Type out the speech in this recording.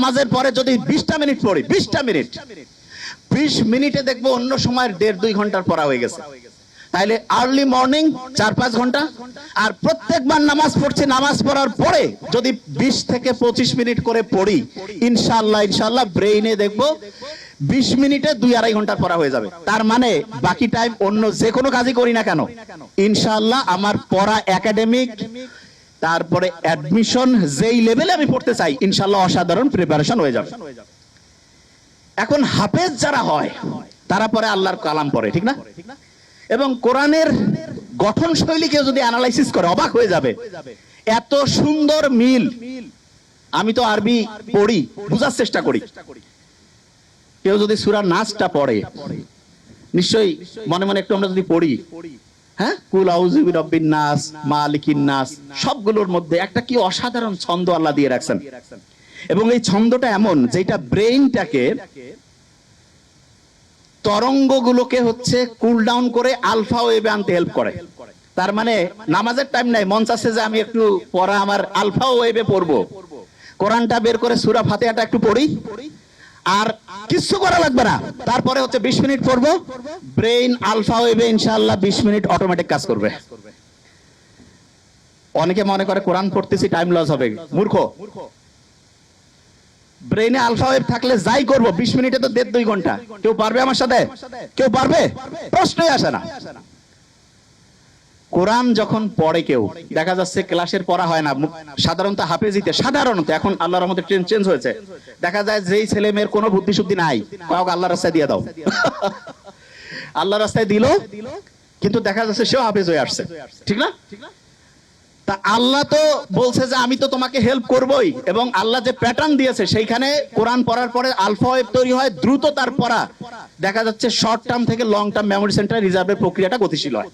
নামাজের পরে যদি 20টা মিনিট পড়ি, 20টা মিনিট, 20 মিনিটে দেখবো অন্য সময়ের 1.5-2 ঘন্টার পড়া হয়ে গেছে। তাহলে আর্লি মর্নিং 4-5 ঘন্টা, আর প্রত্যেকবার নামাজ পড়ছি, নামাজ পড়ার পরে যদি 20 থেকে 25 মিনিট করে পড়ি, ইনশাআল্লাহ ব্রেইনে দেখবো 20 মিনিটে 2-2.5 ঘন্টার পড়া হয়ে যাবে। তার মানে বাকি টাইম অন্য যে কোনো কাজই করি না কেন, ইনশাআল্লাহ আমার পড়া একাডেমিক, তারপরে অ্যাডমিশন যেই লেভেলে আমি পড়তে চাই, ইনশাআল্লাহ অসাধারণ প্রিপারেশন হয়ে যাবে। এখন হাফেজ যারা হয় তারা পরে আল্লাহর কালাম পড়ে, ঠিক না? এবং কোরআনের গঠন শৈলী কেউ যদি অ্যানালাইসিস করে অবাক হয়ে যাবে, এত সুন্দর মিল। আমি তো আরবি পড়ি, বুঝার চেষ্টা করি। কেউ যদি সূরা নাসটা পড়ে, নিশ্চয়ই মনে মনে একটু আমরা যদি পড়ি, হ্যাঁ, কুল আউযু বিরাব্বিন নাস, মালিকিন নাস, সবগুলোর মধ্যে একটা কি অসাধারণ ছন্দ আল্লাহ দিয়ে রাখছেন। এবং এই ছন্দটা এমন যেটা ব্রেইনটাকে, তরঙ্গগুলোকে হচ্ছে কুল ডাউন করে আলফা ওয়েভে আনতে হেল্প করে। তার মানে নামাজের টাইম নাই, মন চাচ্ছে যে আমি একটু পড়া আমার আলফা ওয়েভে পড়বো, কোরআনটা বের করে সূরা ফাতিহাটা একটু পড়ি, আর কিছু করা লাগবে না। তারপরে হচ্ছে 20 মিনিট পড়বো, ব্রেইন আলফা ওয়েভে ইনশাআল্লাহ 20 মিনিট অটোমেটিক কাজ করবে। অনেকে মনে করে কোরআন পড়তেছি টাইম লস হবে, মূর্খ। ব্রেইনে আলফা ওয়েভ থাকলে যাই করব 20 মিনিটে তো 1.5-2 ঘন্টা। কেউ পারবে আমার সাথে? কেউ পারবে? প্রশ্নই আসে না। কোরআন যখন পড়ে কেউ, দেখা যাচ্ছে ক্লাসের পড়া হয় না, সাধারণত হাফেজিতে, সাধারণত এখন আল্লাহর রহমতে চেঞ্জ হয়েছে, দেখা যায় যেই ছেলে মেয়ের কোনো বুদ্ধি শুদ্ধি নাই, কাউকে আল্লাহর রাস্তায় দিয়ে দাও, আল্লাহর রাস্তায় দিল, কিন্তু দেখা যাচ্ছে সেও হাফেজ হয়ে আসছে, ঠিক না? তা আল্লাহ তো বলছে যে আমি তো তোমাকে হেল্প করবই, এবং আল্লাহ যে প্যাটার্ন দিয়েছে সেইখানে কোরআন পড়ার পরে আলফা ওয়েভ তৈরি হয়, দ্রুত তার পড়া, দেখা যাচ্ছে শর্ট টার্ম থেকে লং টার্ম মেমোরি সেন্টার রিজার্ভের প্রক্রিয়াটা গতিশীল হয়।